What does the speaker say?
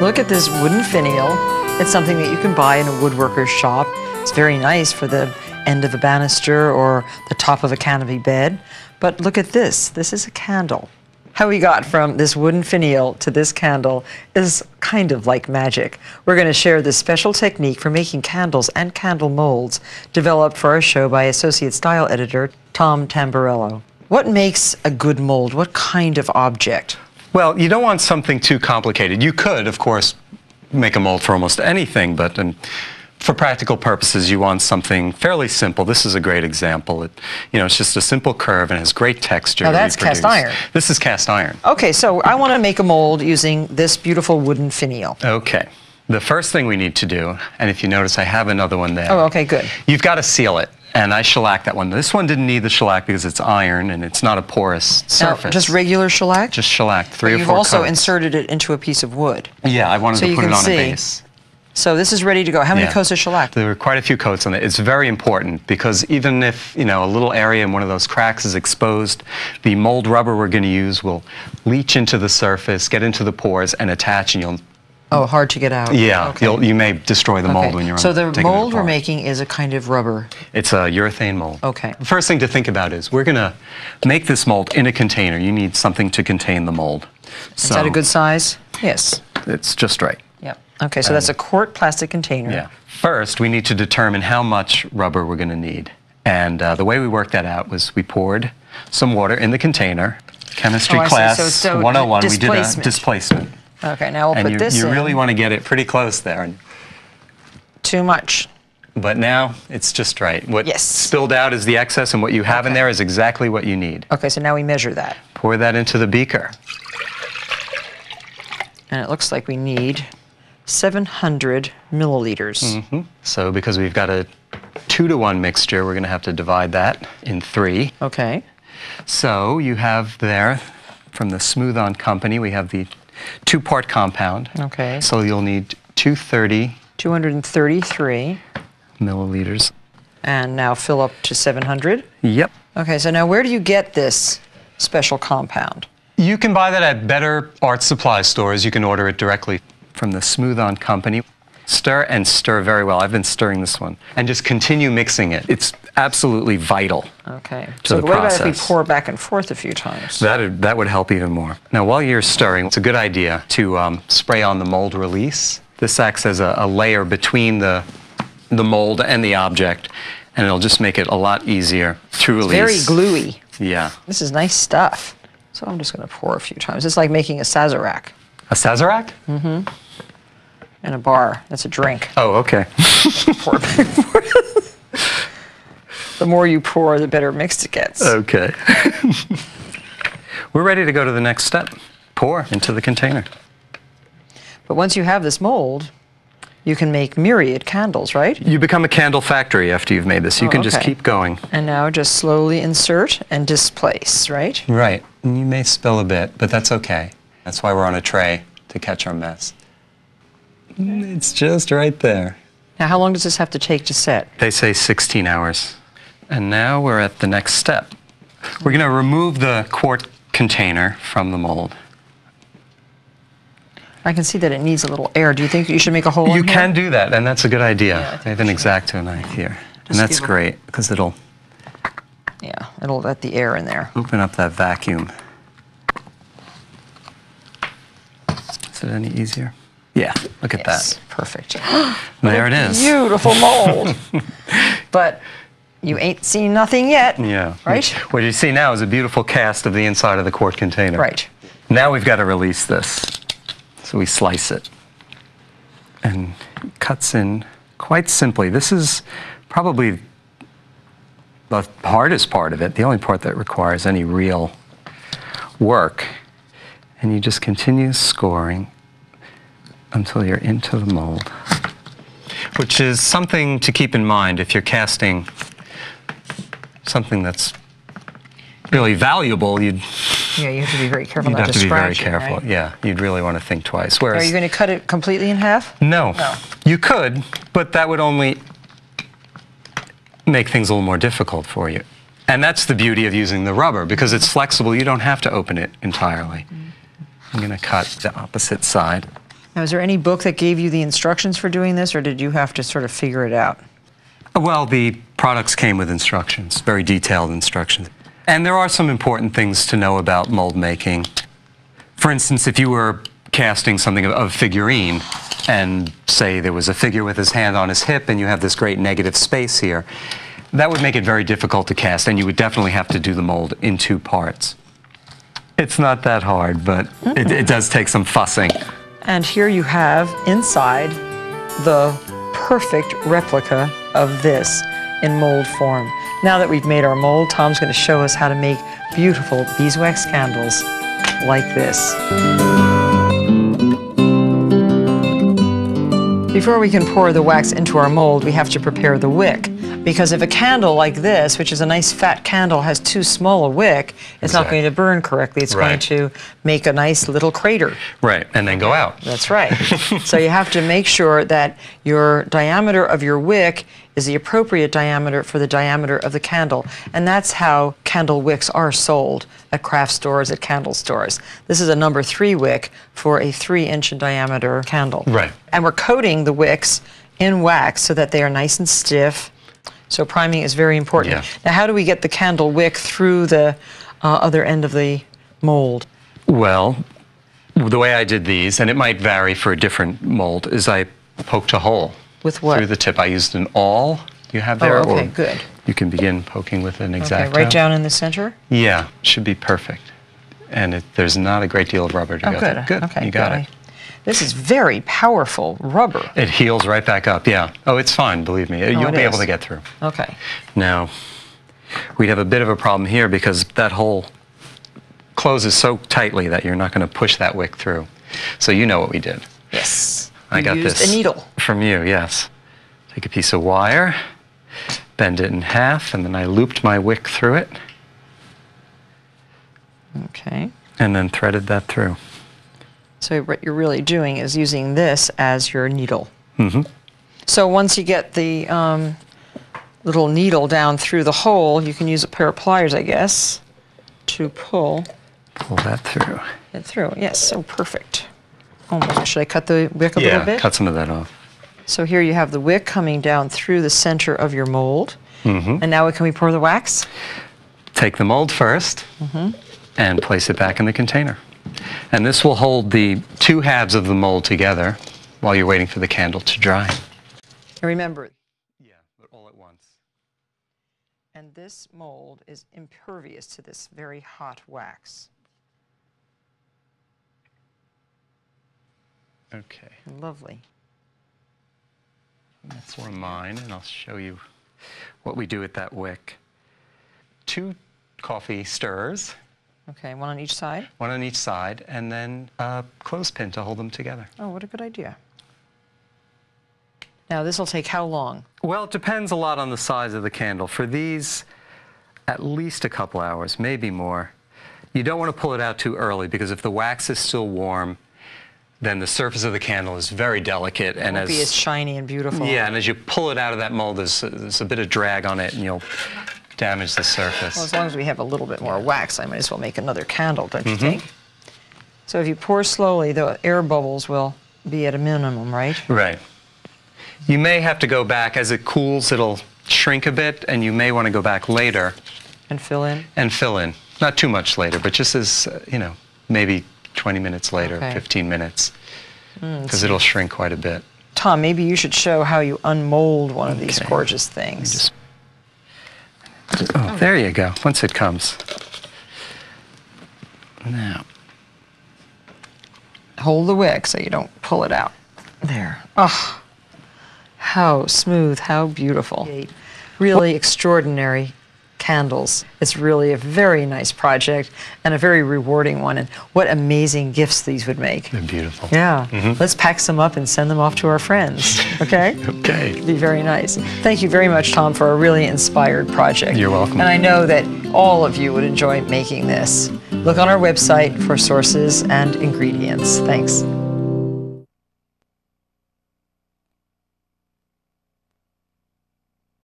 Look at this wooden finial. It's something that you can buy in a woodworker's shop. It's very nice for the end of a banister or the top of a canopy bed. But look at this. This is a candle. How we got from this wooden finial to this candle is kind of like magic. We're going to share this special technique for making candles and candle molds developed for our show by Associate Style Editor Tom Tamburello. What makes a good mold? What kind of object? Well, you don't want something too complicated. You could, of course, make a mold for almost anything, but for practical purposes, you want something fairly simple. This is a great example. It's just a simple curve and has great texture. Now that's cast iron. This is cast iron. Okay, so I want to make a mold using this beautiful wooden finial. Okay. The first thing we need to do, and if you notice, I have another one there. Oh, okay, good. You've got to seal it. And I shellacked that one. This one didn't need the shellac because it's iron and it's not a porous surface. Now, just regular shellac? Just shellac, 3 or 4 You've also coats. inserted it into a piece of wood. Yeah, I wanted to put it on a base. So this is ready to go. How many coats of shellac? There were quite a few coats on it. It's very important because even if, a little area in one of those cracks is exposed, the mold rubber we're going to use will leach into the surface, get into the pores, and attach, and you'll... Oh, hard to get out. Yeah, okay. You may destroy the mold when you're So the taking it mold we're apart. making is a kind of rubber. It's a urethane mold. Okay. The first thing to think about is we're going to make this mold in a container. You need something to contain the mold. Is that a good size? Yes. It's just right. Yep. Okay, so that's a quart plastic container. Yeah. First, we need to determine how much rubber we're going to need. And the way we worked that out was we poured some water in the container. Chemistry class so 101, we did a displacement. Okay, now we'll put this in. And you really want to get it pretty close there. Too much. But now it's just right. What spilled out is the excess, and what you have in there is exactly what you need. Okay, so now we measure that. Pour that into the beaker. And it looks like we need 700 milliliters. Mm-hmm. So because we've got a 2-to-1 mixture, we're going to have to divide that in 3. Okay. So you have there, from the Smooth On Company, we have the 2-part compound. Okay. So you'll need 233 milliliters. And now fill up to 700? Yep. Okay, so now where do you get this special compound? You can buy that at better art supply stores. You can order it directly from the Smooth On Company. Stir and stir very well. I've been stirring this one. And just continue mixing it. It's absolutely vital. Okay. So what about if we pour back and forth a few times? That would help even more. Now, while you're stirring, it's a good idea to spray on the mold release. This acts as a layer between the mold and the object, and it'll just make it a lot easier to release. It's very gluey. Yeah. This is nice stuff. So I'm just going to pour a few times. It's like making a Sazerac. A Sazerac? Mm-hmm. In a bar. That's a drink. Oh, okay. Pour back and forth. The more you pour, the better mixed it gets. Okay. We're ready to go to the next step. Pour into the container. But once you have this mold, you can make myriad candles, right? You become a candle factory after you've made this. You can just keep going. And now just slowly insert and displace, right? Right. And you may spill a bit, but that's okay. That's why we're on a tray, to catch our mess. It's just right there. Now, how long does this have to take to set? They say 16 hours. And now we're at the next step. We're going to remove the quart container from the mold. I can see that it needs a little air. Do you think you should make a hole in here? You can do that, and that's a good idea. I have an X-Acto knife here. And that's great, because it'll let the air in there. Open up that vacuum. Is it any easier? Yeah, look at that. Perfect. There it is. Beautiful mold. But you ain't seen nothing yet. Yeah. Right? What you see now is a beautiful cast of the inside of the quart container. Right. Now we've got to release this. So we slice it. And it cuts in quite simply. This is probably the hardest part of it, the only part that requires any real work. And you just continue scoring until you're into the mold, which is something to keep in mind if you're casting something that's really valuable. You have to be very careful not to scratch it, careful. Right? Yeah, you'd really want to think twice. Whereas, are you going to cut it completely in half? No. You could, but that would only make things a little more difficult for you. And that's the beauty of using the rubber, because it's flexible. You don't have to open it entirely. I'm going to cut the opposite side. Now, is there any book that gave you the instructions for doing this, or did you have to sort of figure it out? Well, the products came with instructions, very detailed instructions. And there are some important things to know about mold making. For instance, if you were casting something of a figurine, and say there was a figure with his hand on his hip and you have this great negative space here, that would make it very difficult to cast, and you would definitely have to do the mold in 2 parts. It's not that hard, but it does take some fussing. And here you have inside the perfect replica of this in mold form. Now that we've made our mold, Tom's going to show us how to make beautiful beeswax candles like this. Before we can pour the wax into our mold, we have to prepare the wick. Because if a candle like this, which is a nice fat candle, has too small a wick, it's not going to burn correctly. It's going to make a nice little crater. Right, and then go out. That's right. So you have to make sure that your diameter of your wick is the appropriate diameter for the diameter of the candle. And that's how candle wicks are sold at craft stores, at candle stores. This is a number 3 wick for a 3-inch in diameter candle. Right. And we're coating the wicks in wax so that they are nice and stiff. So priming is very important. Yeah. Now, how do we get the candle wick through the other end of the mold? Well, the way I did these, and it might vary for a different mold, is I poked a hole. With what? Through the tip. I used an awl you have there. Oh, okay, or good. You can begin poking with an X-Acto. Okay, right down in the center? Yeah, should be perfect. And there's not a great deal of rubber to go good. through. Good, okay, you got it. This is very powerful rubber. It heals right back up, yeah. Oh, it's fine, believe me. You'll be able to get through. Okay. Now, we'd have a bit of a problem here because that hole closes so tightly that you're not going to push that wick through. So you know what we did. Yes. I got used this a needle. from you, yes. Take a piece of wire, bend it in half, and then I looped my wick through it. Okay. And then threaded that through. So what you're really doing is using this as your needle. Mm-hmm. So once you get the little needle down through the hole, you can use a pair of pliers, I guess, to pull that through. it through. Yes, so perfect. Almost. Should I cut the wick a little bit? Yeah, cut some of that off. So here you have the wick coming down through the center of your mold. Mm-hmm. And now can we pour the wax? Take the mold first and place it back in the container. And this will hold the 2 halves of the mold together while you're waiting for the candle to dry. And remember, Yeah, but all at once. and this mold is impervious to this very hot wax. Okay. Lovely. That's one of mine, and I'll show you what we do with that wick. 2 coffee stirrers. Okay, one on each side? One on each side, and then a clothespin to hold them together. Oh, what a good idea. Now, this will take how long? Well, it depends a lot on the size of the candle. For these, at least a couple hours, maybe more. You don't want to pull it out too early, because if the wax is still warm, then the surface of the candle is very delicate. It won't be as shiny and beautiful. Yeah, and as you pull it out of that mold, there's a bit of drag on it, and you'll damage the surface. Well, as long as we have a little bit more wax, I might as well make another candle, don't you think? So if you pour slowly, the air bubbles will be at a minimum, right? Right. You may have to go back. As it cools, it'll shrink a bit, and you may want to go back later. And fill in? And fill in. Not too much later, but just as, maybe 20 minutes later, 15 minutes, because it'll shrink quite a bit. Tom, maybe you should show how you unmold one of these gorgeous things. Oh, there you go, once it comes. Now. Hold the wick so you don't pull it out. There. Oh, how smooth, how beautiful. Really extraordinary candles. It's really a very nice project and a very rewarding one. And what amazing gifts these would make. They're beautiful. Yeah. Let's pack some up and send them off to our friends. Okay? Okay. It'd be very nice. Thank you very much, Tom, for a really inspired project. You're welcome. And I know that all of you would enjoy making this. Look on our website for sources and ingredients. Thanks.